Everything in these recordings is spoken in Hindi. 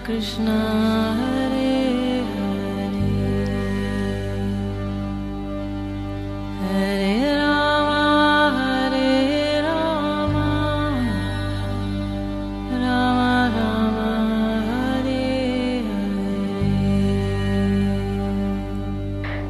कृष्ण हरे हरे हरे राम राम राम हरे हरे।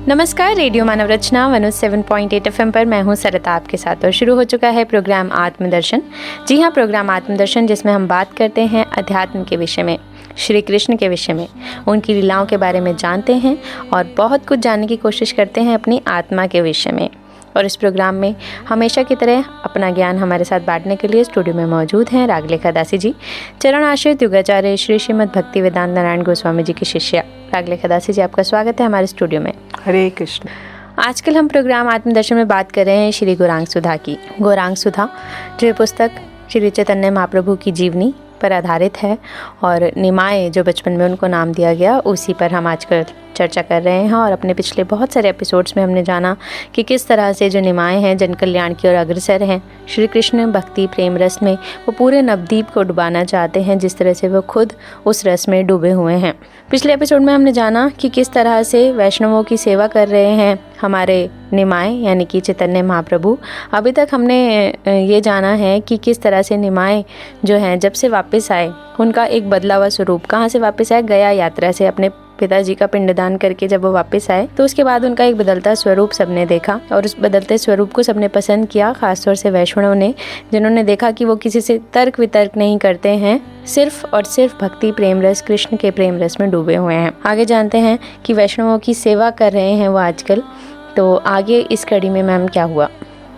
नमस्कार, रेडियो मानव रचना 107.8 FM पर मैं हूं सरिता आपके साथ और शुरू हो चुका है प्रोग्राम आत्मदर्शन। जी हां, प्रोग्राम आत्मदर्शन जिसमें हम बात करते हैं अध्यात्म के विषय में, श्री कृष्ण के विषय में, उनकी लीलाओं के बारे में जानते हैं और बहुत कुछ जानने की कोशिश करते हैं अपनी आत्मा के विषय में। और इस प्रोग्राम में हमेशा की तरह अपना ज्ञान हमारे साथ बांटने के लिए स्टूडियो में मौजूद हैं रागलेखा दासी जी, चरण आश्रित युगाचार्य श्री श्रीमद् भक्ति वेदांत नारायण गोस्वामी जी की शिष्या रागलेखा दासी जी। आपका स्वागत है हमारे स्टूडियो में। हरे कृष्ण। आजकल हम प्रोग्राम आत्मदर्शन में बात कर रहे हैं श्री गौरांग सुधा की। गौरांग सुधा जो ये पुस्तक श्री चैतन्य महाप्रभु की जीवनी पर आधारित है और निमाय जो बचपन में उनको नाम दिया गया, उसी पर हम आजकल चर्चा कर रहे हैं। और अपने पिछले बहुत सारे एपिसोड्स में हमने जाना कि किस तरह से जो निमाय हैं जन कल्याण की ओर अग्रसर हैं, श्री कृष्ण भक्ति प्रेम रस में वो पूरे नवद्वीप को डुबाना चाहते हैं, जिस तरह से वो खुद उस रस में डूबे हुए हैं। पिछले एपिसोड में हमने जाना कि किस तरह से वैष्णवों की सेवा कर रहे हैं हमारे निमाय यानी कि चैतन्य महाप्रभु। अभी तक हमने ये जाना है कि किस तरह से निमाय जो हैं जब से वापस आए उनका एक बदला हुआ स्वरूप, कहाँ से वापस आए, गया यात्रा से अपने पिताजी का पिंडदान करके जब वो वापस आए तो उसके बाद उनका एक बदलता स्वरूप सबने देखा और उस बदलते स्वरूप को सबने पसंद किया, खासतौर से वैष्णवों ने, जिन्होंने देखा कि वो किसी से तर्क वितर्क नहीं करते हैं, सिर्फ और सिर्फ भक्ति प्रेम रस, कृष्ण के प्रेम रस में डूबे हुए हैं। आगे जानते हैं कि वैष्णवों की सेवा कर रहे हैं वो आजकल। तो आगे इस कड़ी में मैम क्या हुआ?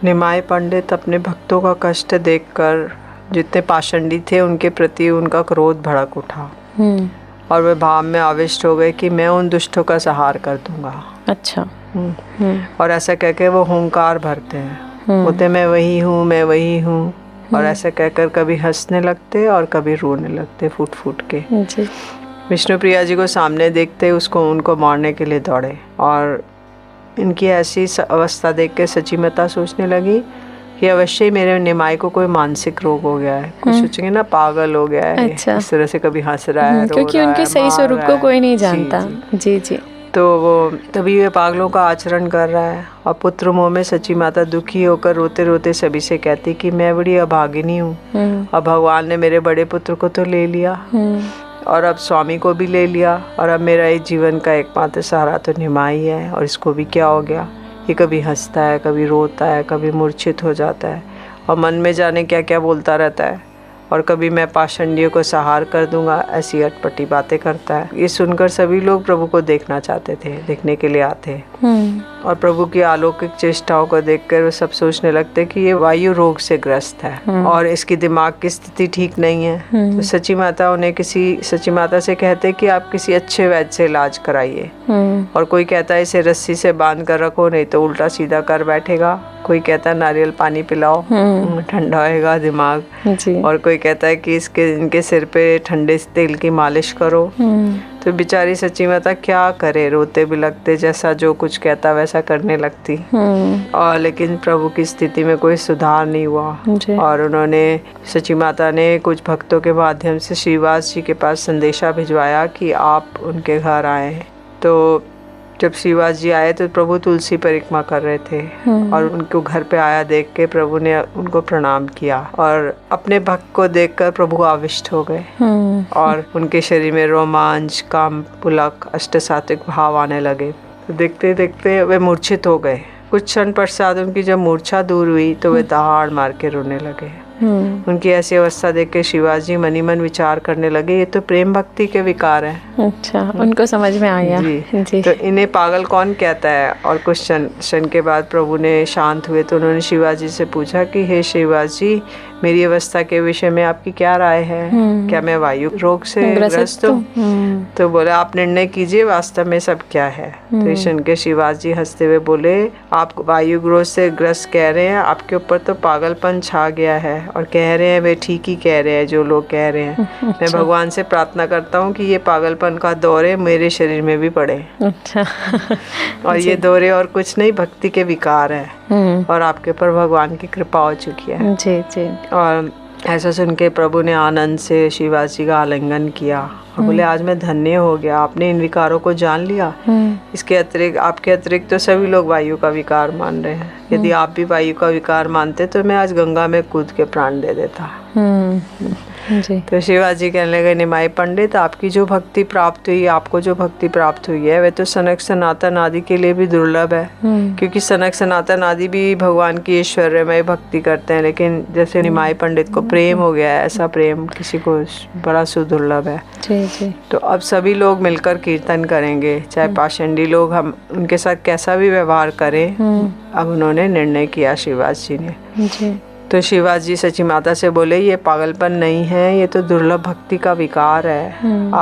निमाय पंडित अपने भक्तों का कष्ट देखकर जितने पाषंडी थे उनके प्रति उनका क्रोध भड़क उठा और वे भाव में आविष्ट हो गए कि मैं उन दुष्टों का संहार कर दूंगा। अच्छा। और ऐसा कहकर वो हुंकार भरते हैं, बोलते मैं वही हूँ, मैं वही हूँ। और ऐसा कहकर कभी हंसने लगते और कभी रोने लगते फूट फूट के। विष्णु प्रिया जी को सामने देखते उसको उनको मारने के लिए दौड़े। और इनकी ऐसी अवस्था देख के सचीमाता सोचने लगी कि अवश्य ही मेरे निमाय को कोई मानसिक रोग हो गया है। कुछ सोचेंगे ना, पागल हो गया है। अच्छा। इस तरह से कभी हंस रहा है, क्योंकि उनके सही स्वरूप को कोई नहीं जानता। जी जी। तो वो तभी वे पागलों का आचरण कर रहा है। और पुत्र मोह में सची माता दुखी होकर रोते रोते सभी से कहती कि मैं बड़ी अभागिनी हूँ। अब भगवान ने मेरे बड़े पुत्र को तो ले लिया और अब स्वामी को भी ले लिया और अब मेरा एक जीवन का एकमात्र सहारा तो निमाई है। और इसको भी क्या हो गया, ये कभी हंसता है, कभी रोता है, कभी मूर्छित हो जाता है और मन में जाने क्या क्या बोलता रहता है। और कभी मैं पाषंडियों को संहार कर दूंगा, ऐसी अटपटी बातें करता है। ये सुनकर सभी लोग प्रभु को देखना चाहते थे, देखने के लिए आते। और प्रभु की अलौकिक चेष्टाओं को देखकर वो सब सोचने लगते कि ये वायु रोग से ग्रस्त है और इसकी दिमाग की स्थिति ठीक नहीं है। तो सची माता से कहते कि आप किसी अच्छे वैद्य से इलाज कराइए। और कोई कहता है इसे रस्सी से बांध कर रखो, नहीं तो उल्टा सीधा कर बैठेगा। कोई कहता है नारियल पानी पिलाओ, ठंडा होएगा दिमाग। और कोई कहता है कि इनके सिर पे ठंडे तेल की मालिश करो। तो बेचारी सची माता क्या करे, रोते भी लगते, जैसा जो कुछ कहता वैसा करने लगती। और लेकिन प्रभु की स्थिति में कोई सुधार नहीं हुआ। और उन्होंने सची माता ने कुछ भक्तों के माध्यम से श्रीवास जी के पास संदेशा भिजवाया कि आप उनके घर आए। तो जब श्रीवास जी आए तो प्रभु तुलसी परिक्रमा कर रहे थे और उनको घर पे आया देख के प्रभु ने उनको प्रणाम किया और अपने भक्त को देखकर प्रभु आविष्ट हो गए और उनके शरीर में रोमांच, काम, पुलक, अष्ट सात्विक भाव आने लगे। तो देखते देखते वे मूर्छित हो गए। कुछ क्षण पश्चात उनकी जब मूर्छा दूर हुई तो वे दहाड़ मार के रोने लगे। उनकी ऐसी अवस्था देख के शिवाजी मनी मन विचार करने लगे, ये तो प्रेम भक्ति के विकार हैं। अच्छा, उनको समझ में आ गया। जी। तो इन्हें पागल कौन कहता है। और कुछ क्षण के बाद प्रभु ने शांत हुए तो उन्होंने शिवाजी से पूछा कि हे शिवाजी, मेरी अवस्था के विषय में आपकी क्या राय है? क्या मैं वायु रोग से ग्रस्त हूँ? तो बोला आप निर्णय कीजिए, वास्तव में सब क्या है। तो ईशन के शिवाजी हंसते हुए बोले, आप वायु रोग से ग्रस्त कह रहे हैं, आपके ऊपर तो पागलपन छा गया है और कह रहे हैं वे ठीक ही कह रहे हैं जो लोग कह रहे हैं। मैं भगवान से प्रार्थना करता हूँ कि ये पागलपन का दौरे मेरे शरीर में भी पड़े। अच्छा। और ये दौरे और कुछ नहीं, भक्ति के विकार है और आपके ऊपर भगवान की कृपा हो चुकी है। जी जी। और ऐसा सुन के प्रभु ने आनंद से शिवाजी जी का आलिंगन किया और बोले आज मैं धन्य हो गया, आपने इन विकारों को जान लिया। इसके अतिरिक्त, आपके अतिरिक्त तो सभी लोग वायु का विकार मान रहे हैं। यदि आप भी वायु का विकार मानते तो मैं आज गंगा में कूद के प्राण दे देता। जी। तो शिवाजी कहने लगे निमाई पंडित, आपकी जो भक्ति प्राप्त हुई, आपको जो भक्ति प्राप्त हुई है वह तो सनक सनातन आदि के लिए भी दुर्लभ है, क्योंकि सनक सनातन आदि भी भगवान की ऐश्वर्यमय भक्ति करते हैं, लेकिन जैसे निमाई पंडित को प्रेम हो गया है, ऐसा प्रेम किसी को बड़ा सुदुर्लभ है। जी जी। तो अब सभी लोग मिलकर कीर्तन करेंगे, चाहे पाषंडी लोग हम उनके साथ कैसा भी व्यवहार करें। अब उन्होंने निर्णय किया शिवाजी जी ने। जी। तो शिवाजी सची माता से बोले ये पागलपन नहीं है, ये तो दुर्लभ भक्ति का विकार है।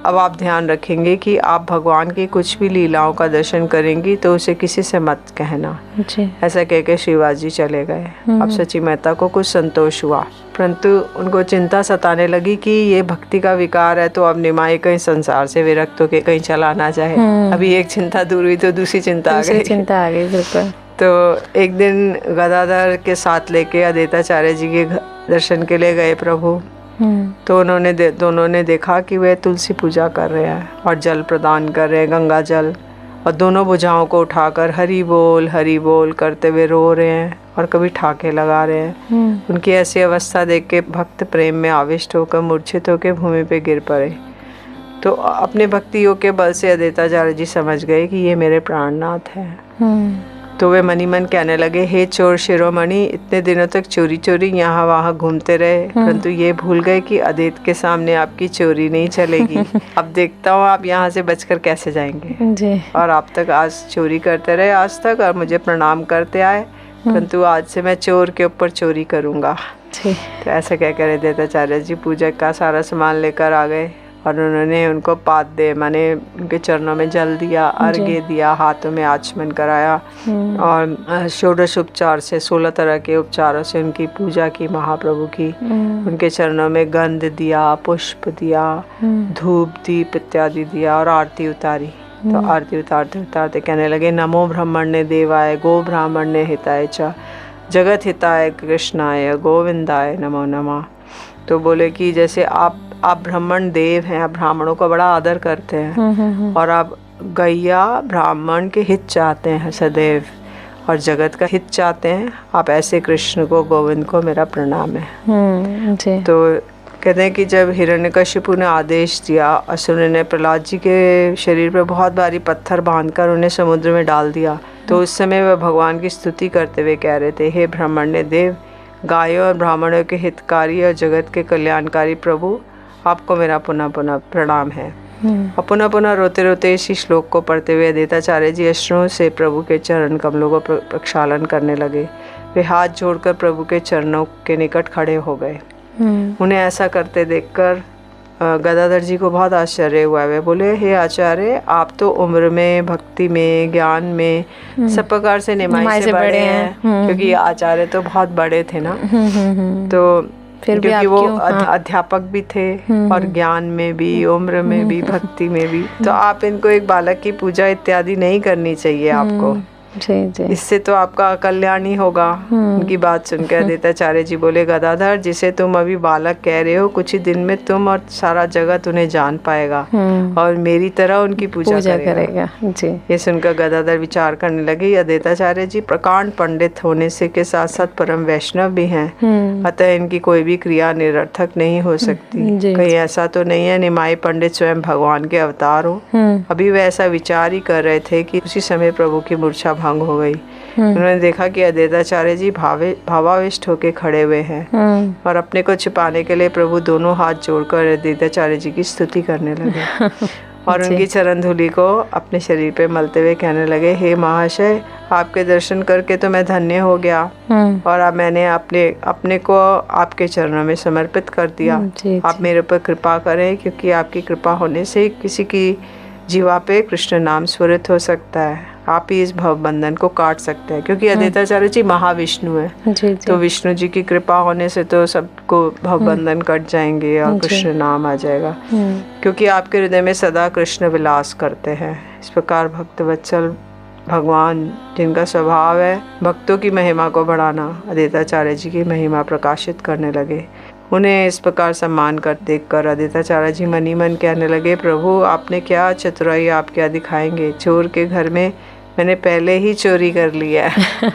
आप ध्यान रखेंगे कि आप भगवान की कुछ भी लीलाओं का दर्शन करेंगी तो उसे किसी से मत कहना। जी। ऐसा कह के शिवाजी चले गए। अब सची माता को कुछ संतोष हुआ, परंतु उनको चिंता सताने लगी कि ये भक्ति का विकार है, तो अब निमाई कहीं संसार से विरक्त होके कहीं चला ना जाए। अभी एक चिंता दूर हुई तो दूसरी चिंता आ गई। बिल्कुल। तो एक दिन गदाधर के साथ लेके अद्वैताचार्य जी के दर्शन के लिए गए प्रभु। तो दोनों ने देखा कि वे तुलसी पूजा कर रहे हैं और जल प्रदान कर रहे हैं, गंगा जल, और दोनों भुजाओं को उठाकर हरि बोल करते हुए रो रहे हैं और कभी ठाके लगा रहे हैं। उनकी ऐसी अवस्था देख के भक्त प्रेम में आविष्ट होकर मूर्छित होकर भूमि पे गिर पड़े। तो अपने भक्ति योग के बल से अद्वैताचार्य जी समझ गए कि ये मेरे प्राणनाथ हैं। तो वे मनी मन कहने लगे, हे चोर शिरोमणि, इतने दिनों तक चोरी चोरी यहाँ वहाँ घूमते रहे, परंतु ये भूल गए कि अद्वैत के सामने आपकी चोरी नहीं चलेगी। अब देखता हूँ आप यहाँ से बचकर कैसे जाएंगे। जी। और आप तक आज चोरी करते रहे आज तक और मुझे प्रणाम करते आए, परंतु आज से मैं चोर के ऊपर चोरी करूँगा। तो ऐसा कह कर अद्वैताचार्य जी पूजा का सारा सामान लेकर आ गए और उन्होंने उनको पाद्य माने उनके चरणों में जल दिया, अर्घ्य दिया, हाथों में आचमन कराया और षोडश उपचार से 16 तरह के उपचारों से उनकी पूजा की महाप्रभु की। उनके चरणों में गंध दिया, पुष्प दिया, धूप दीप इत्यादि दिया और आरती उतारी। तो आरती उतारते उतारते कहने लगे, नमो ब्रह्मण्य देवाय गो ब्राह्मण्य हिताय च जगत हिताय कृष्णाय गोविंदाय नमो नमः। तो बोले कि जैसे आप ब्राह्मण देव हैं, आप ब्राह्मणों का बड़ा आदर करते हैं और आप गैया ब्राह्मण के हित चाहते हैं सदैव और जगत का हित चाहते हैं, आप ऐसे कृष्ण को गोविंद को मेरा प्रणाम है। तो कहते हैं कि जब हिरण्यकशिपु ने आदेश दिया, असुर ने प्रहलाद जी के शरीर पर बहुत भारी पत्थर बांधकर उन्हें समुद्र में डाल दिया, तो उस समय वह भगवान की स्तुति करते हुए कह रहे थे, हे ब्राह्मण्य देव, गायों और ब्राह्मणों के हितकारी और जगत के कल्याणकारी प्रभु, आपको मेरा पुनः पुनः प्रणाम है। और पुनः पुनः रोते रोते इसी श्लोक को पढ़ते हुए अद्वैताचार्य जी अश्रुओं से प्रभु के चरण कमलों को प्रक्षालन करने लगे। वे हाथ जोड़कर प्रभु के चरणों के निकट खड़े हो गए। उन्हें ऐसा करते देखकर गदाधर जी को बहुत आश्चर्य हुआ। वे बोले, हे आचार्य, आप तो उम्र में, भक्ति में, ज्ञान में सब प्रकार से निमाई से बड़े हैं, क्योंकि आचार्य तो बहुत बड़े थे ना। तो फिर क्योंकि वो अध्यापक भी थे और ज्ञान में भी, उम्र में भी, भक्ति में भी, तो आप इनको एक बालक की पूजा इत्यादि नहीं करनी चाहिए आपको। इससे तो आपका कल्याण ही होगा। उनकी बात सुनकर अद्वैताचार्य जी बोले, गदाधर, जिसे तुम अभी बालक कह रहे हो, कुछ ही दिन में तुम और सारा जगत उन्हें जान पाएगा और मेरी तरह उनकी पूजा करेगा। जी। ये सुनकर गदाधर विचार करने लगे, अद्वैताचार्य जी प्रकांड पंडित होने से के साथ साथ परम वैष्णव भी हैं, अतः इनकी कोई भी क्रिया निरर्थक नहीं हो सकती। कहीं ऐसा तो नहीं है निमाई पंडित स्वयं भगवान के अवतार हो। अभी वे ऐसा विचार ही कर रहे थे कि उसी समय प्रभु की मूर्छा भंग हो गई। उन्होंने देखा कि अद्वैताचार्य जी भावाविष्ट होके खड़े हुए हैं और अपने को छिपाने के लिए प्रभु दोनों हाथ जोड़कर अद्वैताचार्य जी की स्तुति करने लगे और उनकी चरण धूलि को अपने शरीर पे मलते हुए कहने लगे, हे महाशय, आपके दर्शन करके तो मैं धन्य हो गया और अब मैंने अपने को आपके चरणों में समर्पित कर दिया। आप मेरे ऊपर कृपा करें, क्योंकि आपकी कृपा होने से किसी की जीवा पे कृष्ण नाम स्फुरित हो सकता है। आप ही इस भव बंधन को काट सकते हैं, क्योंकि अद्वैताचार्य जी महाविष्णु है। तो विष्णु जी की कृपा होने से तो सबको भव बंधन कट जाएंगे और कृष्ण नाम आ जाएगा, क्योंकि आपके हृदय में सदा कृष्ण विलास करते हैं। इस प्रकार भक्त वत्सल भगवान, जिनका स्वभाव है भक्तों की महिमा को बढ़ाना, अद्वैताचार्य जी की महिमा प्रकाशित करने लगे। उन्हें इस प्रकार सम्मान कर देखकर अद्वैताचार्य जी मन ही मन कहने लगे, प्रभु आपने क्या चतुराई, आप क्या दिखाएंगे, चोर के घर में मैंने पहले ही चोरी कर लिया है।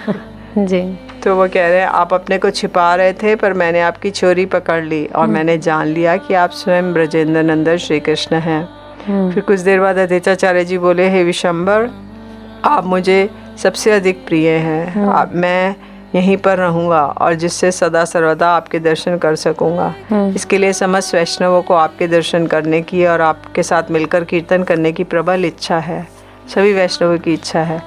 जी। तो वो कह रहे हैं आप अपने को छिपा रहे थे पर मैंने आपकी चोरी पकड़ ली और मैंने जान लिया कि आप स्वयं ब्रजेंद्र नंदन श्री कृष्ण हैं। फिर कुछ देर बाद अद्वैताचार्य जी बोले, हे विशंबर, आप मुझे सबसे अधिक प्रिय हैं, मैं यहीं पर रहूँगा और जिससे सदा सर्वदा आपके दर्शन कर सकूँगा। इसके लिए समस्त वैष्णवों को आपके दर्शन करने की और आपके साथ मिलकर कीर्तन करने की प्रबल इच्छा है, सभी वैष्णवों की इच्छा है।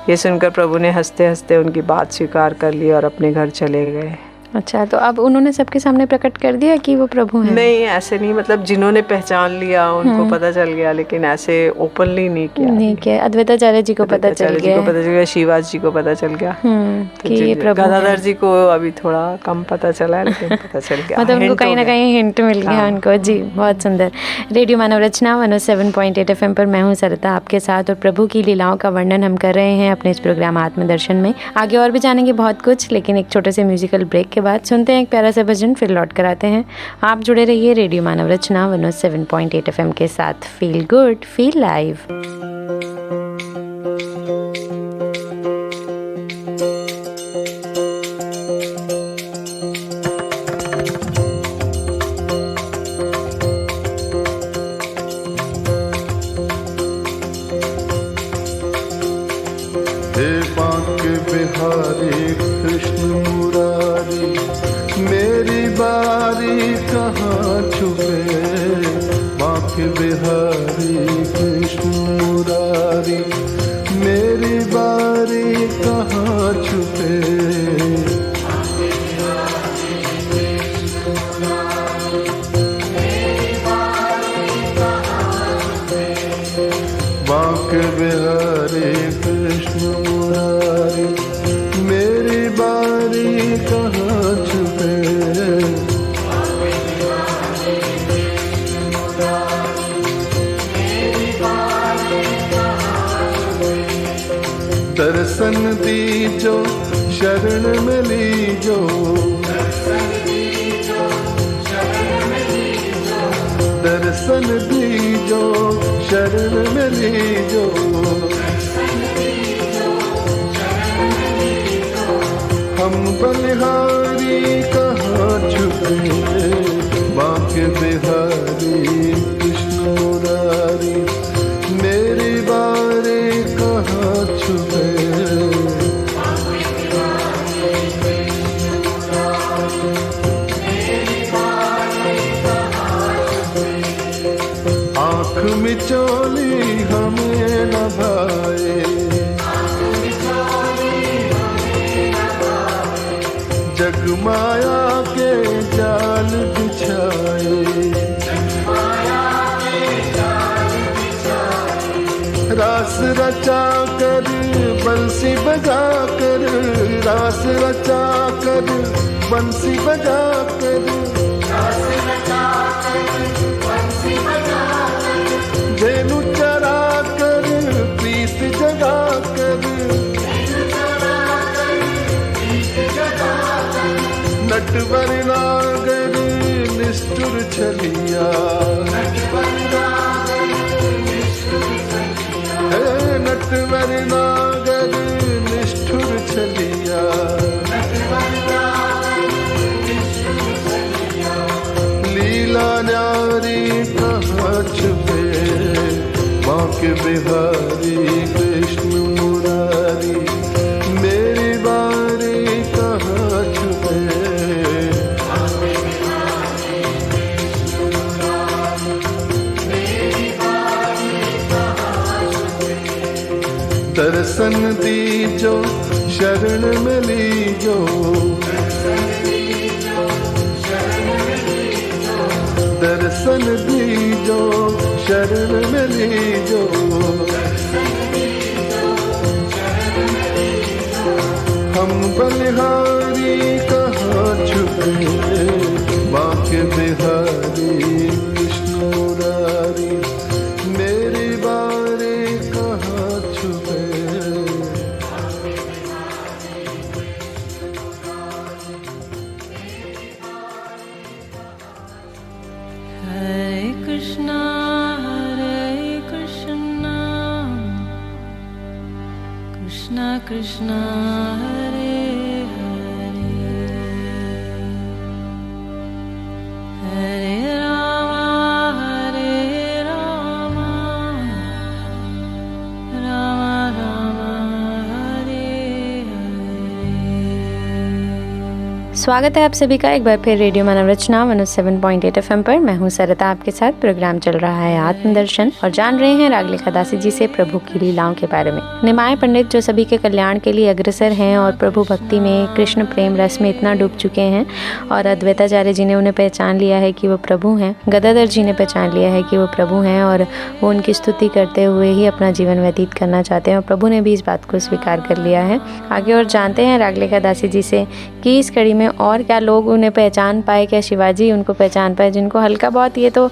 ये सुनकर प्रभु ने हंसते हंसते उनकी बात स्वीकार कर ली और अपने घर चले गए। अच्छा, तो अब उन्होंने सबके सामने प्रकट कर दिया कि वो प्रभु हैं? नहीं, ऐसे नहीं, मतलब जिन्होंने पहचान लिया उनको पता चल गया, लेकिन ऐसे ओपनली नहीं किया। अद्वैताचार्य जी को पता चल गया, शिवाजी जी को पता चल गया, कि ये प्रभु गदाधर जी को अभी थोड़ा कम पता चला है, लेकिन पता चल गया। मतलब उनको कहीं ना कहीं हिंट मिल गया उनको। जी, बहुत सुंदर। रेडियो मानव रचना 107.8 FM पर मैं हूँ सरिता आपके साथ, और प्रभु की लीलाओं का वर्णन हम कर रहे हैं अपने इस प्रोग्राम आत्मदर्शन में। आगे और भी जानेंगे बहुत कुछ, लेकिन एक छोटे से म्यूजिकल ब्रेक के बाद सुनते हैं एक प्यारा सा भजन, फिर लौट कर आते हैं। आप जुड़े रहिए रेडियो मानव रचना 107.8 FM के साथ। Feel good, feel live. Bihari Krishna Murari, मेरी बारी कहाँ छुपे, बांके बिहारी कृष्ण मुरारी, मेरी बारी कहाँ छुपे, बांके बिहारी कृष्ण मुरारी, मेरी बारी कहाँ छुपे, दर्शन दीजो शरण में लीजो, दर्शन दीजो शरण में लीजो, हम बलिहारी कहाँ छुपे, बांके बिहारी कृष्ण मुरारी, मेरी बारी कहाँ छुपे, आँख मिचोली हमें न भाए, जगमाया के जाल बिछाए, रास रचा कर बंसी बजा कर, रास रचा कर बंसी बजा कर, धेनु चरा कर प्रीत जगा कर, नटवर नागर निष्ठुर छलिया, नटवर नागर निष्ठुर छलिया, लीला न्यारी कहाँ छुपे, बांके बिहारी कृष्ण मुरारी, मेरी बारी कहाँ छुपे, दर्शन दीजो शरण में लीजो, दर्शन दीजो शरण में लीजो, हम बलिहारी कहाँ छुपे, बांके बिहारी कृष्ण मुरारी, मेरी बारी कहाँ छुपे। Krishna, Hare Krishna, Krishna Krishna, Hare Hare, Hare Rama, Rama Rama, Hare Hare। स्वागत है आप सभी का एक बार फिर रेडियो मनोरचना 107.8 FM पर। मैं हूं सरिता, आपके साथ। प्रोग्राम चल रहा है आत्मदर्शन और जान रहे हैं रागलिका दासी जी से प्रभु की लीलाओं के बारे में। निमाय पंडित जो सभी के कल्याण के लिए अग्रसर हैं और प्रभु भक्ति में, कृष्ण प्रेम रस में इतना डूब चुके हैं और अद्वैताचार्य जी ने उन्हें पहचान लिया है कि वो प्रभु हैं, गदाधर जी ने पहचान लिया है कि वो प्रभु हैं और वो उनकी स्तुति करते हुए ही अपना जीवन व्यतीत करना चाहते हैं और प्रभु ने भी इस बात को स्वीकार कर लिया है। आगे और जानते हैं रागलिका दासी जी से कि इस कड़ी में और क्या लोग उन्हें पहचान पाए, क्या शिवाजी उनको पहचान पाए, जिनको हल्का बहुत ये तो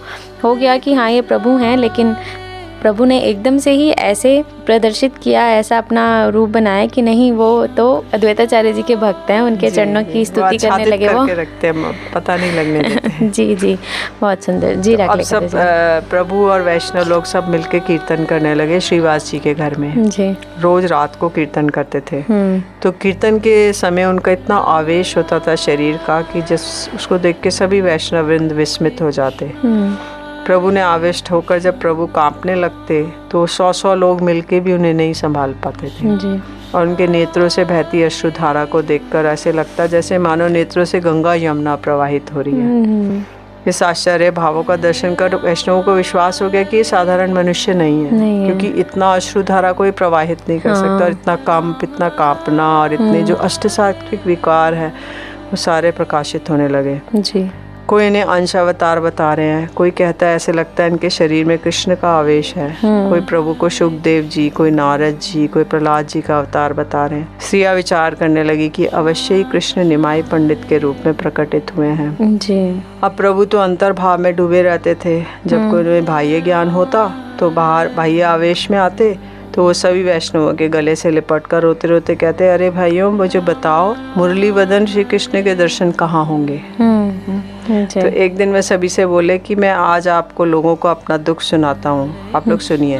हो गया कि हाँ ये प्रभु हैं, लेकिन प्रभु ने एकदम से ही ऐसे प्रदर्शित किया, ऐसा अपना रूप बनाया कि नहीं वो तो अद्वैताचार्य जी के भक्त हैं, उनके चरणों की स्तुति करने लगे। वो रखते हैं, पता नहीं लगने देते। जी जी, बहुत सुंदर जी। अब सब प्रभु और वैष्णव लोग सब मिलके कीर्तन करने लगे श्रीवास जी के घर में जी। रोज रात को कीर्तन करते थे। तो कीर्तन के समय उनका इतना आवेश होता था शरीर का कि जिस उसको देख के सभी वैष्णव वृंद विस्मित हो जाते। प्रभु ने आविष्ट होकर जब प्रभु कांपने लगते तो 100 लोग मिलके भी उन्हें नहीं संभाल पाते थे जी। और उनके नेत्रों से बहती अश्रुधारा को देखकर ऐसे लगता जैसे मानो नेत्रों से गंगा यमुना प्रवाहित हो रही है। इस आश्चर्य भावों का दर्शन कर वैष्णवों को विश्वास हो गया कि ये साधारण मनुष्य नहीं है, क्योंकि इतना अश्रुधारा कोई प्रवाहित नहीं कर सकता और इतना कंप, इतना कांपना और इतने जो अष्टसात्विक विकार है वो सारे प्रकाशित होने लगे जी। कोई इन्हें अंश अवतार बता रहे हैं, कोई कहता है ऐसे लगता है इनके शरीर में कृष्ण का आवेश है, कोई प्रभु को शुकदेव जी, कोई नारद जी, कोई प्रहलाद जी का अवतार बता रहे हैं। स्त्रियां विचार करने लगी कि अवश्य ही कृष्ण निमाई पंडित के रूप में प्रकटित हुए हैं जी। अब प्रभु तो अंतर्भाव में डूबे रहते थे। जब कोई बाह्य ज्ञान होता तो बाहर बाह्य आवेश में आते तो वो सभी वैष्णवों के गले से लिपट कर रोते रोते कहते, अरे भाइयों मुझे बताओ मुरली वदन श्री कृष्ण के दर्शन कहाँ होंगे। तो एक दिन वे सभी से बोले कि मैं आज आपको लोगों को अपना दुख सुनाता हूँ, आप लोग सुनिए।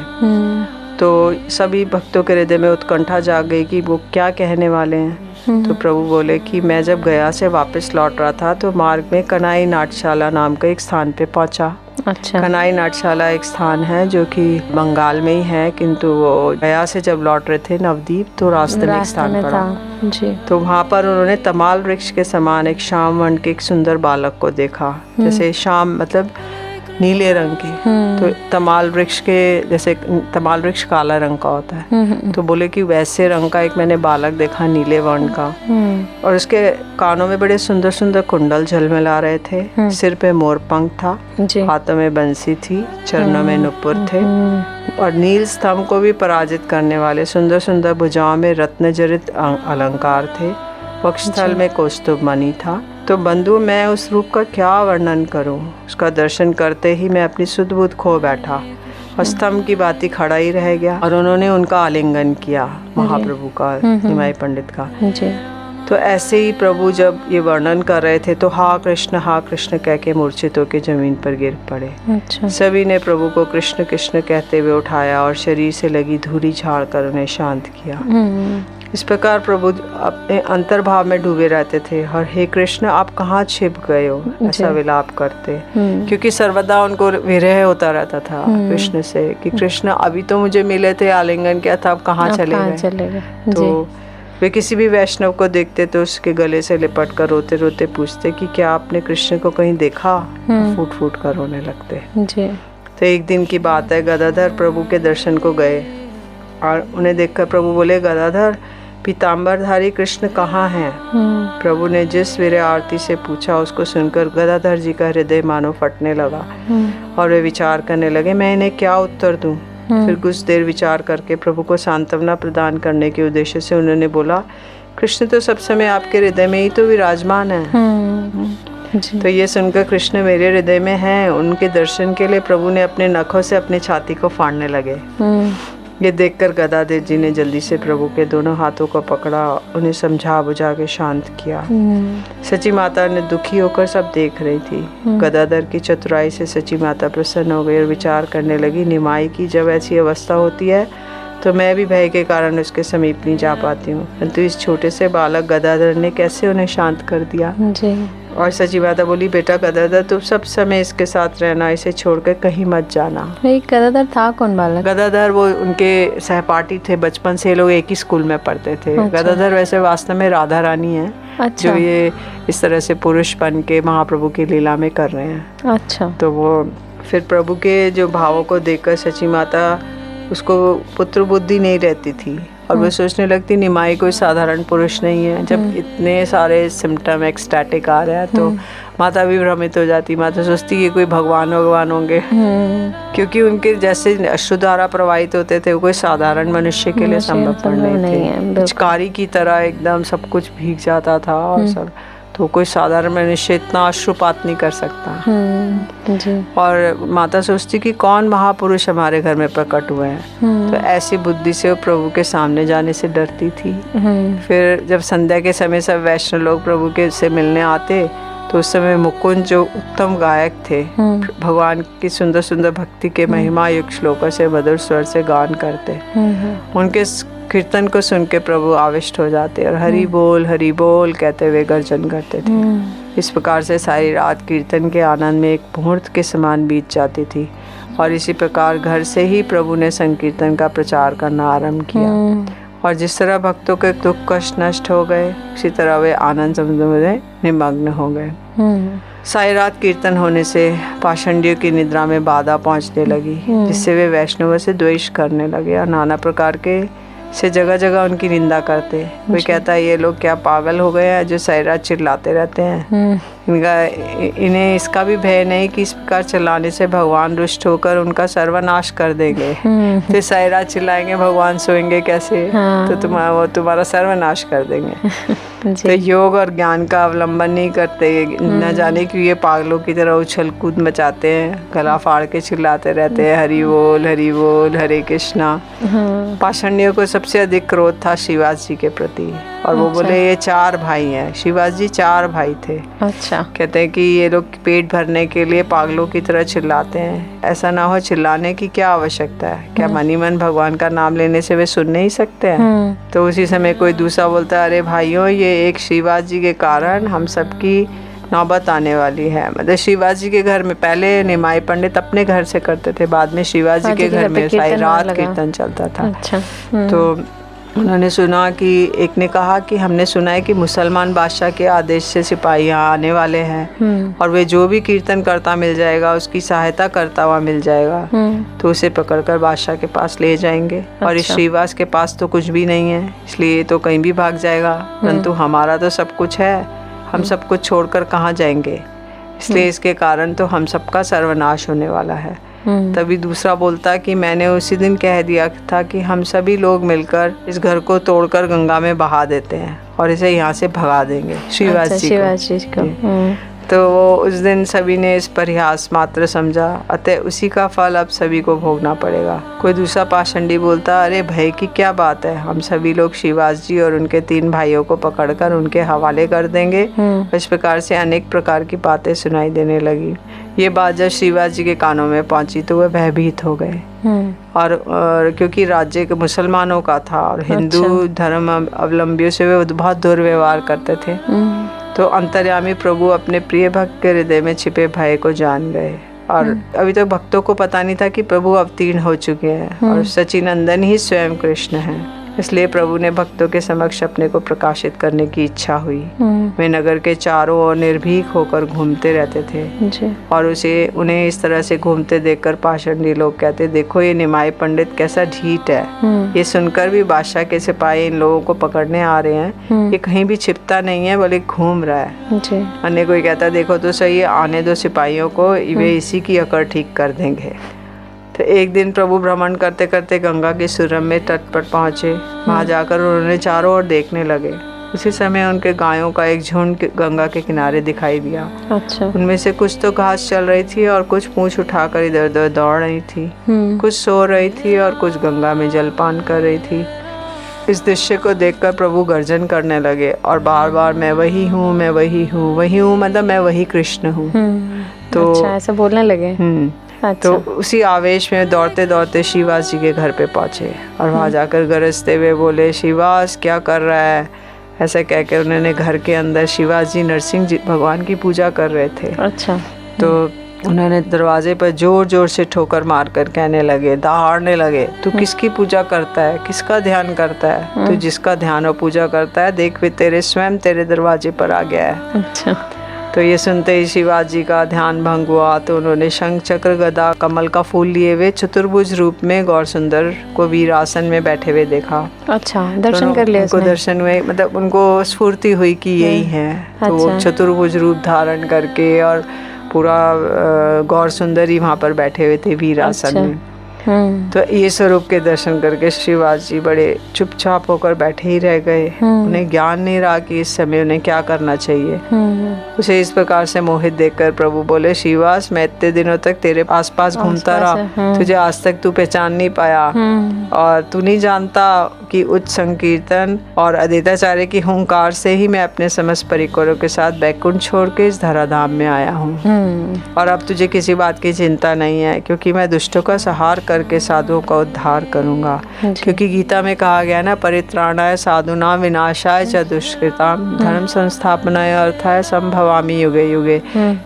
तो सभी भक्तों के हृदय में उत्कंठा जाग गई कि वो क्या कहने वाले हैं। तो प्रभु बोले कि मैं जब गया से वापस लौट रहा था तो मार्ग में कनाई नाट्यशाला नाम का एक स्थान पे पहुंचा। अच्छा। कनाई नाट्यशाला एक स्थान है जो कि बंगाल में ही है, किंतु वो गया से जब लौट रहे थे नवदीप तो रास्ते में एक स्थान पड़ा जी। तो वहाँ पर उन्होंने तमाल वृक्ष के समान एक श्याम वर्ण के एक सुंदर बालक को देखा। जैसे श्याम मतलब नीले रंग के, तो तमाल वृक्ष के जैसे तमाल वृक्ष काला रंग का होता है, तो बोले कि वैसे रंग का एक मैंने बालक देखा नीले वर्ण का, और उसके कानों में बड़े सुंदर सुंदर कुंडल झलमिला रहे थे, सिर पे मोरपंख था, हाथों में बंसी थी, चरणों में नुपुर थे और नील स्तंभ को भी पराजित करने वाले सुंदर सुंदर भुजाओं में रत्न जड़ित अलंकार थे, वक्षस्थल में कौस्तुभ मणि था। तो बंधु मैं उस रूप का क्या वर्णन करूं, उसका दर्शन करते ही मैं अपनी सुध बुध खो बैठा और स्तंभ की बात ही खड़ा ही रह गया और उन्होंने उनका आलिंगन किया महाप्रभु का, निमाई पंडित का जी। तो ऐसे ही प्रभु जब ये वर्णन कर रहे थे तो हा कृष्ण कह के मूर्छित होकर जमीन पर गिर पड़े। अच्छा। सभी ने प्रभु को कृष्ण कृष्ण कहते हुए उठाया और शरीर से लगी धूली झाड़ कर उन्हें शांत किया। इस प्रकार प्रभु अपने अंतर्भाव में डूबे रहते थे और हे कृष्ण आप कहाँ छिप गए हो, ऐसा विलाप करते, क्योंकि सर्वदा उनको विरह होता रहता था कृष्ण से कि कृष्ण अभी तो मुझे मिले थे, आलिंगन किया था, अब कहाँ चले गए। तो वे किसी भी वैष्णव को देखते तो उसके गले से लिपट कर रोते रोते पूछते कि क्या आपने कृष्ण को कहीं देखा, फूट फूट कर रोने लगते जी। तो एक दिन की बात है, गदाधर प्रभु के दर्शन को गए और उन्हें देखकर प्रभु बोले, गदाधर पीताम्बरधारी कृष्ण कहाँ हैं? प्रभु ने जिस वीर आरती से पूछा उसको सुनकर गदाधर जी का हृदय मानो फटने लगा और वे विचार करने लगे मैं इन्हें क्या उत्तर दूं। फिर कुछ देर विचार करके प्रभु को सांत्वना प्रदान करने के उद्देश्य से उन्होंने बोला, कृष्ण तो सब समय आपके हृदय में ही तो विराजमान है। तो ये सुनकर कृष्ण मेरे हृदय में हैं, उनके दर्शन के लिए प्रभु ने अपने नखों से अपनी छाती को फाड़ने लगे। ये देखकर गदाधर जी ने जल्दी से प्रभु के दोनों हाथों को पकड़ा, उन्हें समझा बुझा के शांत किया। सची माता ने दुखी होकर सब देख रही थी। गदाधर की चतुराई से सची माता प्रसन्न हो गई और विचार करने लगी, निमाई की जब ऐसी अवस्था होती है तो मैं भी भय के कारण उसके समीप नहीं जा पाती हूँ, परंतु इस छोटे से बालक गदाधर ने कैसे उन्हें शांत कर दिया। जी। और सची माता बोली, बेटा गदाधर तुम सब समय इसके साथ रहना, इसे छोड़कर कहीं मत जाना। गदाधर था कौन बालक? गदाधर वो उनके सहपाठी थे, बचपन से लोग एक ही स्कूल में पढ़ते थे। अच्छा। गदाधर वैसे वास्तव में राधा रानी है। अच्छा। जो ये इस तरह से पुरुष बन के महाप्रभु की लीला में कर रहे हैं। अच्छा। तो वो फिर प्रभु के जो भावों को देखकर सची माता, उसको पुत्र बुद्धि नहीं रहती थी और वो सोचने लगती निमाई कोई साधारण पुरुष नहीं है। जब इतने सारे सिम्टम एक्सटैटिक आ रहे हैं तो माता भी भ्रमित हो जाती। माता सोचती ये कोई भगवान होंगे, क्योंकि उनके जैसे अश्रुधारा प्रवाहित होते थे वो कोई साधारण मनुष्य के लिए संभव नहीं थे। पिचकारी की तरह एकदम सब कुछ भीग जाता था और सब, तो कोई साधारण मनुष्य इतना अश्रुपात नहीं कर सकता। जी। और माता सोचती कि कौन महापुरुष हमारे घर में प्रकट हुए हैं। तो ऐसी बुद्धि से वो प्रभु के सामने जाने से डरती थी। फिर जब संध्या के समय सब वैष्णव लोग प्रभु के से मिलने आते तो उस समय मुकुंद जो उत्तम गायक थे, भगवान की सुंदर सुंदर भक्ति के महिमा युक्त श्लोकों से मधुर स्वर से गान करते। उनके कीर्तन को सुन के प्रभु आविष्ट हो जाते और हरि बोल कहते हुए गर्जन करते थे। इस प्रकार से सारी रात कीर्तन के आनंद में एक मुहूर्त के समान बीत जाती थी और इसी प्रकार घर से ही प्रभु ने संकीर्तन का प्रचार करना आरंभ किया। और जिस तरह भक्तों के दुख कष्ट नष्ट हो गए, उसी तरह वे आनंद समुद्र में निमग्न हो गए। सारी रात कीर्तन होने से पाषंडियों की निद्रा में बाधा पहुंचने लगी, जिससे वे वैष्णवों से द्वेष करने लगे और नाना प्रकार के से जगह जगह उनकी निंदा करते। वे कहता है ये लोग क्या पागल हो गए हैं जो सारी रात चिल्लाते रहते हैं। इन्हें इसका भी भय नहीं कि इस प्रकार चिल्लाने से भगवान रुष्ट होकर उनका सर्वनाश कर देंगे। फिर सारी रात चिल्लाएंगे भगवान सोएंगे कैसे, तो तुम्हारा सर्वनाश कर देंगे। तो योग और ज्ञान का अवलंबन नहीं करते, न जाने क्यों ये पागलों की तरह उछल कूद मचाते हैं, गला फाड़ के चिल्लाते रहते हैं हरि बोल हरे कृष्णा। पाषंडियों को सबसे अधिक क्रोध था शिवाजी जी के प्रति और वो बोले ये 4 भाई हैं। शिवाजी जी 4 भाई थे। अच्छा। कहते हैं कि ये लोग पेट भरने के लिए पागलों की तरह चिल्लाते हैं। ऐसा ना हो, चिल्लाने की क्या आवश्यकता है? क्या मनी मन भगवान का नाम लेने से वे सुन नहीं सकते हैं? तो उसी समय कोई दूसरा बोलता है अरे भाइयों, ये एक शिवाजी जी के कारण हम सबकी नौबत आने वाली है। मतलब शिवाजी के घर में पहले निमाई पंडित अपने घर से करते थे, बाद में शिवाजी के घर में सारी रात कीर्तन चलता था। अच्छा। तो उन्होंने सुना कि एक ने कहा कि हमने सुना है कि मुसलमान बादशाह के आदेश से सिपाही यहाँ आने वाले हैं और वे जो भी कीर्तन करता मिल जाएगा उसकी सहायता करता हुआ मिल जाएगा, तो उसे पकड़कर बादशाह के पास ले जाएंगे। और इस श्रीवास के पास तो कुछ भी नहीं है, इसलिए तो कहीं भी भाग जाएगा, परंतु हमारा तो सब कुछ है, हम सब कुछ छोड़कर कहाँ जाएंगे, इसलिए इसके कारण तो हम सबका सर्वनाश होने वाला है। तभी दूसरा बोलता कि मैंने उसी दिन कह दिया था कि हम सभी लोग मिलकर इस घर को तोड़कर गंगा में बहा देते हैं और इसे यहाँ से भगा देंगे शिवाजी जी को। तो वो उस दिन सभी ने इस परिहास मात्र समझा, अतः उसी का फल अब सभी को भोगना पड़ेगा। कोई दूसरा पाषंडी बोलता अरे भय की क्या बात है, हम सभी लोग शिवाजी जी और उनके 3 भाइयों को पकड़कर उनके हवाले कर देंगे। इस प्रकार से अनेक प्रकार की बातें सुनाई देने लगी। ये बात जब शिवाजी जी के कानों में पहुंची तो वह भयभीत हो गए और क्योंकि राज्य के मुसलमानों का था और हिंदू धर्म अवलंबियों से वे बहुत दुर्व्यवहार करते थे, तो अंतर्यामी प्रभु अपने प्रिय भक्त के हृदय में छिपे भय को जान गए। और अभी तक भक्तों को पता नहीं था कि प्रभु अवतीर्ण हो चुके हैं और सचिनंदन ही स्वयं कृष्ण हैं। इसलिए प्रभु ने भक्तों के समक्ष अपने को प्रकाशित करने की इच्छा हुई। वे नगर के चारों ओर निर्भीक होकर घूमते रहते थे और उन्हें इस तरह से घूमते देखकर पाषंडी लोग कहते, देखो ये निमाई पंडित कैसा ढीठ है, ये सुनकर भी बादशाह के सिपाही इन लोगों को पकड़ने आ रहे हैं, ये कहीं भी छिपता नहीं है बल्कि घूम रहा है। अन्य कोई कहता, देखो तो सही, आने दो सिपाहियों को, वे इसी की अकड़ ठीक कर देंगे। तो एक दिन प्रभु भ्रमण करते करते गंगा के सुरम में तट पर पहुंचे। वहां जाकर उन्होंने चारों ओर देखने लगे उसी समय उनके गायों का एक झुंड गंगा के किनारे दिखाई दिया। अच्छा। उनमें से कुछ तो घास चल रही थी और कुछ पूंछ उठाकर इधर उधर दौड़ रही थी। कुछ सो रही थी और कुछ गंगा में जलपान कर रही थी। इस दृश्य को देखकर प्रभु गर्जन करने लगे और बार बार मैं वही हूँ, मैं वही हूँ, वही हूँ, मतलब मैं वही कृष्ण हूँ। तो अच्छा, ऐसा बोलने लगे। अच्छा। तो उसी आवेश में दौड़ते दौड़ते शिवास जी के घर पे पहुंचे और वहाँ जाकर गरजते हुए बोले, शिवास क्या कर रहा है? ऐसा कहकर उन्होंने घर के अंदर शिवास जी नरसिंह जी भगवान की पूजा कर रहे थे। अच्छा। तो उन्होंने दरवाजे पर जोर जोर से ठोकर मारकर कहने लगे, दहाड़ने लगे, तू किसकी पूजा करता है, किसका ध्यान करता है? तू जिसका ध्यान और पूजा करता है, देख वे तेरे स्वयं तेरे दरवाजे पर आ गया है। अच्छा। तो ये सुनते ही शिवाजी का ध्यान भंग हुआ। तो उन्होंने शंख चक्र गदा कमल का फूल लिए हुए चतुर्भुज रूप में गौर सुंदर को वीर आसन में बैठे हुए देखा। अच्छा, दर्शन कर लिया उनको उसने? दर्शन हुए, मतलब उनको स्फूर्ति हुई कि यही है। तो वो चतुर्भुज रूप धारण करके और पूरा गौर सुंदरी वहाँ पर बैठे हुए थे वीर आसन में। तो ये स्वरूप के दर्शन करके शिवाजी जी बड़े चुपचाप होकर बैठे ही रह गए। उन्हें ज्ञान नहीं रहा कि इस समय उन्हें क्या करना चाहिए। उसे इस प्रकार से मोहित देखकर प्रभु बोले, शिवास मैं इतने दिनों तक तेरे आसपास घूमता रहा, तुझे आज तक तू पहचान नहीं पाया और तू नहीं जानता कि उच्च संकीर्तन और अद्वैताचार्य की हुंकार से ही मैं अपने समस्त परिकरों के साथ बैकुंठ छोड़ के इस धराधाम में आया हूँ। और अब तुझे किसी बात की चिंता नहीं है, क्योंकि मैं दुष्टों का संहार करके साधुओं का उद्धार करूंगा। क्योंकि गीता में कहा गया ना, परित्राणाय साधुनां विनाशाय च दुष्कृतां धर्म संस्थापनाय अर्थाय संभवामि युगे युगे,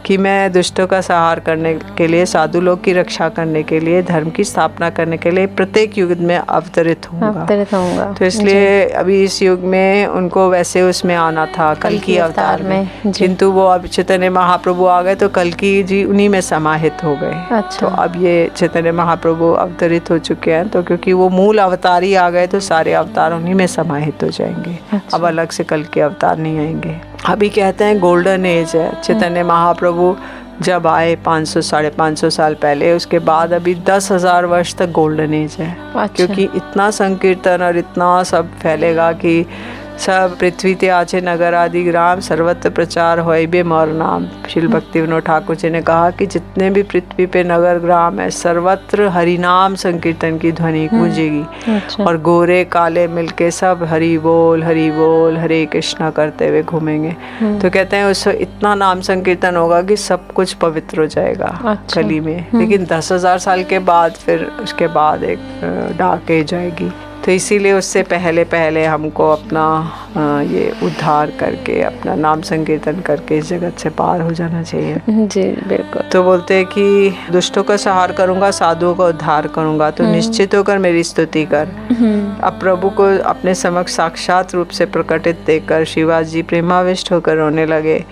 कि मैं दुष्टों का संहार करने के लिए, साधु लोग की रक्षा करने के लिए, धर्म की स्थापना करने के लिए प्रत्येक युग में अवतरित होऊंगा। तो इसलिए अभी इस युग में उनको वैसे उसमें आना था, कल की अवतार में, किंतु वो अब चैतन्य महाप्रभु आ गए तो कल की जी उन्हीं में समाहित हो गए। अच्छा। तो अब ये चैतन्य महाप्रभु अवतरित हो चुके हैं, तो क्योंकि वो मूल अवतार ही आ गए तो सारे अवतार उन्हीं में समाहित हो जाएंगे। अब अलग से कल के अवतार नहीं आएंगे। अभी कहते हैं गोल्डन एज है। चैतन्य महाप्रभु जब आए 500 साढ़े 500 साल पहले, उसके बाद अभी 10,000 वर्ष तक गोल्डन एज है। अच्छा। क्योंकि इतना संकीर्तन और इतना सब फैलेगा कि सब पृथ्वी ते आचे नगर आदि ग्राम सर्वत्र प्रचार होए बे मोर नाम। श्रील भक्ति विनोद ठाकुर जी ने कहा कि जितने भी पृथ्वी पे नगर ग्राम है, सर्वत्र हरिनाम संकीर्तन की ध्वनि गूंजेगी। अच्छा। और गोरे काले मिलके सब हरि बोल हरे कृष्णा करते हुए घूमेंगे। तो कहते हैं उससे इतना नाम संकीर्तन होगा कि सब कुछ पवित्र हो जाएगा। अच्छा। कली में। लेकिन 10,000 साल के बाद फिर उसके बाद एक डार्क एज आएगी। तो इसीलिए उससे पहले पहले हमको अपना ये उद्धार करके, अपना नाम संकीर्तन करके इस जगत से पार हो जाना चाहिए। जी बिल्कुल। तो बोलते हैं कि दुष्टों का संहार करूंगा, साधुओं का उद्धार करूंगा, तो निश्चित होकर मेरी स्तुति कर। अब प्रभु को अपने समक्ष साक्षात रूप से प्रकटित देखकर शिवाजी जी प्रेमाविष्ट होकर रोने लगे।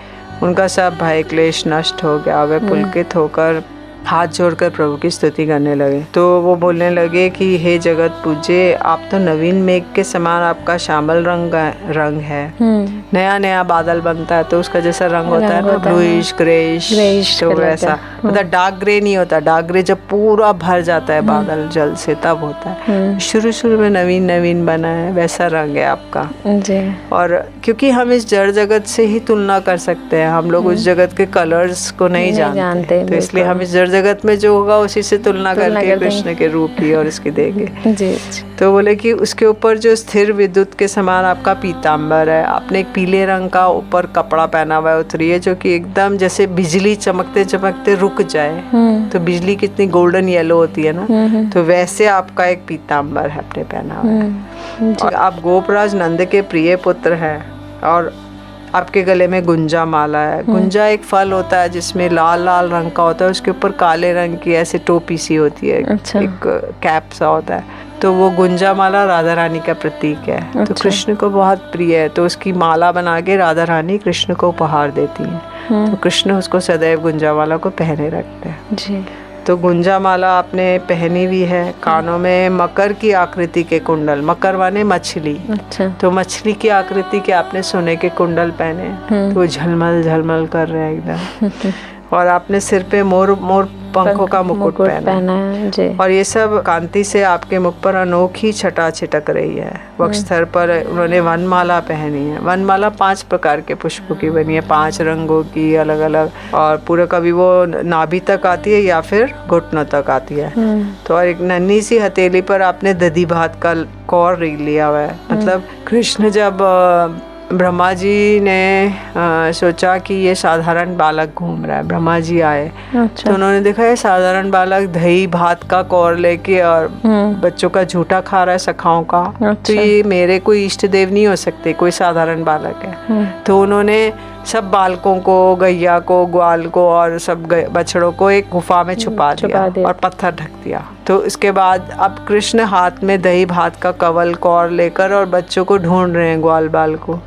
उनका सब भय क्लेश नष्ट हो गया। वे पुलकित होकर हाथ जोड़कर प्रभु की स्तुति करने लगे। तो वो बोलने लगे कि हे जगत पूज्य, आप तो नवीन मेघ के समान आपका श्यामल रंग है। नया नया बादल बनता है तो उसका जैसा रंग होता है ना, ब्लूइश ग्रेइश, तो वैसा, मतलब डार्क ग्रे नहीं होता। डार्क ग्रे जब पूरा भर जाता है बादल जल से तब होता है। शुरू शुरू में नवीन नवीन बना है, वैसा रंग है आपका जी। और क्योंकि हम इस जड़ जगत से ही तुलना कर सकते हैं, हम लोग उस जगत के कलर्स को नहीं जानते। तो इसलिए हम इस जड़ जगत में जो होगा उसी से तुलना करके कृष्ण के रूप की और इसकी देंगे। जी। तो बोले कि उसके ऊपर जो स्थिर विद्युत के समान आपका पीताम्बर है, आपने एक पीले रंग का ऊपर कपड़ा पहना हुआ है, उतरी है, जो कि एकदम जैसे बिजली चमकते चमकते रुक जाए। तो बिजली कितनी गोल्डन येलो होती है ना, तो वैसे आपका एक पीताम्बर है आपने पहना हुआ है। और आप गोपराज नंद के प्रिय पुत्र हैं और आपके गले में गुंजा माला है। गुंजा एक फल होता है जिसमें लाल लाल रंग का होता है, उसके ऊपर काले रंग की ऐसे टोपी सी होती है। अच्छा। एक कैप सा होता है। तो वो गुंजा माला राधा रानी का प्रतीक है। अच्छा। तो कृष्ण को बहुत प्रिय है, तो उसकी माला बना के राधा रानी कृष्ण को उपहार देती हैं। तो कृष्ण उसको सदैव गुंजा माला को पहने रखते हैं। जी। तो गुंजा माला आपने पहनी हुई है। कानों में मकर की आकृति के कुंडल, मकर माने मछली। अच्छा। तो मछली की आकृति के आपने सोने के कुंडल पहने, तो झलमल झलमल कर रहे हैं एकदम। और आपने सिर पे मोर पंखों का मुकुट पहना है जी। और ये सब कांति से आपके मुख पर अनोखी छटा छिटक रही है। वक्षस्थल पर उन्होंने वनमाला पहनी है। वनमाला 5 प्रकार के पुष्पों की बनी है, 5 रंगों की अलग अलग, और पूरा कभी वो नाभि तक आती है या फिर घुटनों तक आती है। तो और एक नन्ही सी हथेली पर आपने दधी भात का कौर लिया हुआ है। मतलब कृष्ण जब ब्रह्मा जी ने सोचा कि ये साधारण बालक घूम रहा है, ब्रह्मा जी आए। तो उन्होंने देखा ये साधारण बालक दही भात का कौर लेके और बच्चों का झूठा खा रहा है, सखाओं का। तो ये मेरे कोई इष्ट देव नहीं हो सकते, कोई साधारण बालक है। तो उन्होंने सब बालकों को, गैया को, ग्वाल को और सब बछड़ों को एक गुफा में छुपा दिया और पत्थर ढक दिया। तो इसके बाद अब कृष्ण हाथ में दही भात का कवल कौर लेकर और बच्चों को ढूंढ रहे हैं, ग्वाल बाल को।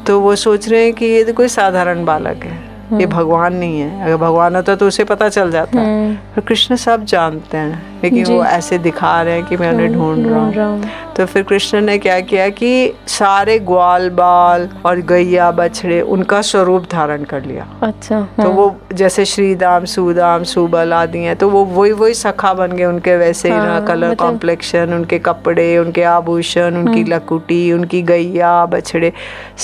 तो वो सोच रहे हैं कि ये तो कोई साधारण बालक है, ये भगवान नहीं है। अगर भगवान होता तो उसे पता चल जाता। तो कृष्ण सब जानते हैं, लेकिन वो ऐसे दिखा रहे हैं कि मैं उन्हें ढूंढ रहा हूँ। तो फिर कृष्ण ने क्या किया कि सारे ग्वाल बाल और गैया बछड़े उनका स्वरूप धारण कर लिया। अच्छा। तो वो जैसे श्रीदाम, सुदाम, सुबल आदि हैं, तो वो वही सखा बन गए उनके वैसे ही ना, कलर कॉम्प्लेक्शन, उनके कपड़े, उनके आभूषण, उनकी लकुटी, उनकी गैया बछड़े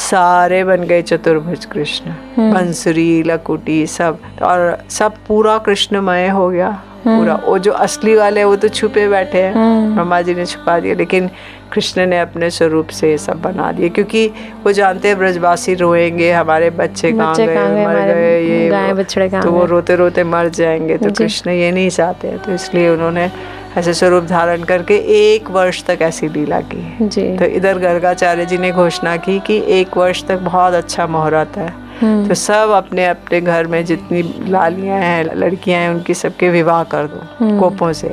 सारे बन गए चतुर्भुज कृष्ण। बंसुरी, लकुटी सब, और सब पूरा कृष्णमय हो गया पूरा। वो जो असली वाले वो तो छुपे बैठे हैं, ब्रह्मा जी ने छुपा दिया, लेकिन कृष्ण ने अपने स्वरूप से ये सब बना दिए, क्योंकि वो जानते हैं ब्रजवासी रोएंगे, हमारे बच्चे कहाँ गए, मर गए, ये गाय बछड़े कहाँ, तो वो रोते रोते मर जाएंगे। तो कृष्ण ये नहीं चाहते, तो इसलिए उन्होंने ऐसे स्वरूप धारण करके 1 वर्ष तक ऐसी लीला की जी। तो इधर गर्गाचार्य जी ने घोषणा की कि 1 वर्ष तक बहुत अच्छा मुहूर्त है। तो सब अपने अपने घर में जितनी लालियां हैं, लड़कियां हैं, उनकी सबके विवाह कर दो गोपों से।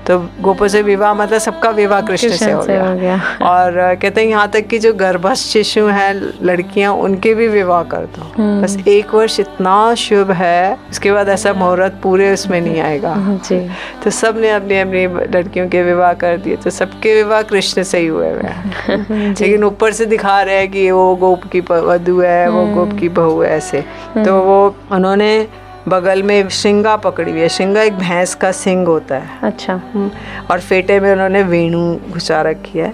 तो गोपों से विवाह मतलब सबका विवाह कृष्ण से हो गया। और कहते हैं यहाँ तक कि जो गर्भस्थ शिशु हैं, लड़कियां, उनके भी विवाह कर दो। बस 1 वर्ष इतना शुभ है, उसके बाद ऐसा मुहूर्त पूरे उसमें नहीं आएगा जी। तो सब ने अपनी अपनी लड़कियों के विवाह कर दिए। तो सबके विवाह कृष्ण से ही हुए हैं। लेकिन ऊपर से दिखा रहे हैं कि वो गोप की वधू है, वो गोप की बहू है, ऐसे। तो वो उन्होंने बगल में श्रृंगा पकड़ी हुई है। श्रृंगा एक भैंस का सिंग होता है। अच्छा। और फेटे में उन्होंने वेणु घुसा रखी है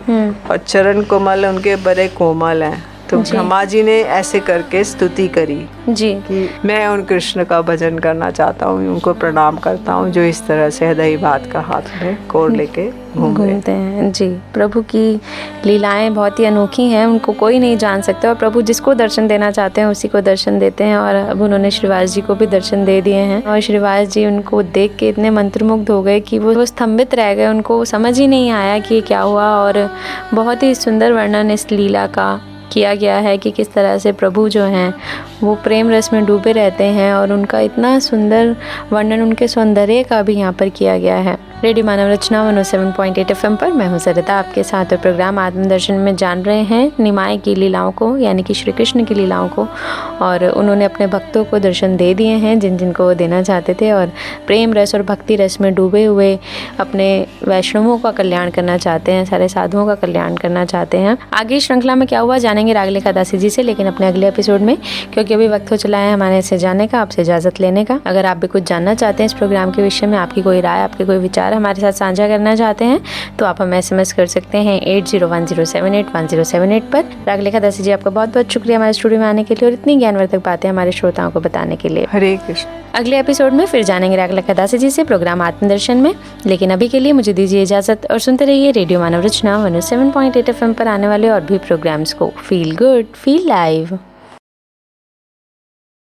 और चरण कोमल उनके बड़े कोमल हैं। तो ब्रह्मा जी ने ऐसे करके स्तुति करी जी कि मैं उन कृष्ण का भजन करना चाहता हूँ, उनको प्रणाम करता हूँ जो इस तरह से दही भात का हाथ में कोर लेके घूमते हैं जी। प्रभु की लीलाएं बहुत ही अनोखी हैं, उनको कोई नहीं जान सकता, और प्रभु जिसको दर्शन देना चाहते हैं उसी को दर्शन देते हैं। और अब उन्होंने श्रीवास जी को भी दर्शन दे दिए हैं, और श्रीवास जी उनको देख के इतने मंत्रमुग्ध हो गए कि वो स्तंभित रह गए, उनको समझ ही नहीं आया कि क्या हुआ। और बहुत ही सुंदर वर्णन इस लीला का किया गया है कि किस तरह से प्रभु जो हैं वो प्रेम रस में डूबे रहते हैं, और उनका इतना सुंदर वर्णन उनके सौंदर्य का भी यहाँ पर किया गया है। रेडियो मानव रचना 107.8 FM पर मैं हूँ सरिता आपके साथ, और प्रोग्राम आत्मदर्शन में जान रहे हैं निमाय की लीलाओं को, यानी कि श्री कृष्ण की लीलाओं को। और उन्होंने अपने भक्तों को दर्शन दे दिए हैं जिनको वो देना चाहते थे, और प्रेम रस और भक्ति रस में डूबे हुए अपने वैष्णवों का कल्याण करना चाहते हैं, सारे साधुओं का कल्याण करना चाहते हैं। आगे श्रृंखला में क्या हुआ जानेंगे रागलेखा दासी जी से, लेकिन अपने अगले एपिसोड में, क्योंकि अभी वक्त हो चला है हमारे से जाने का, आपसे इजाज़त लेने का। अगर आप भी कुछ जानना चाहते हैं इस प्रोग्राम के विषय में, आपकी कोई राय, आपके कोई विचार हमारे साथ साझा करना चाहते हैं, तो आप हमें SMS कर सकते हैं 8010781078 पर। रागलेखा दासी जी, आपका बहुत बहुत शुक्रिया हमारे स्टूडियो में आने के लिए और इतनी ज्ञानवर्धक बातें हमारे श्रोताओं को बताने के लिए। हरे कृष्ण। अगले एपिसोड में फिर जानेंगे रागलेखा दासी जी से प्रोग्राम आत्मदर्शन में, लेकिन अभी के लिए मुझे दीजिए इजाजत और सुनते रहिए रेडियो मानव रचना 107.8 FM पर आने वाले और भी प्रोग्राम्स को। Feel good, feel live.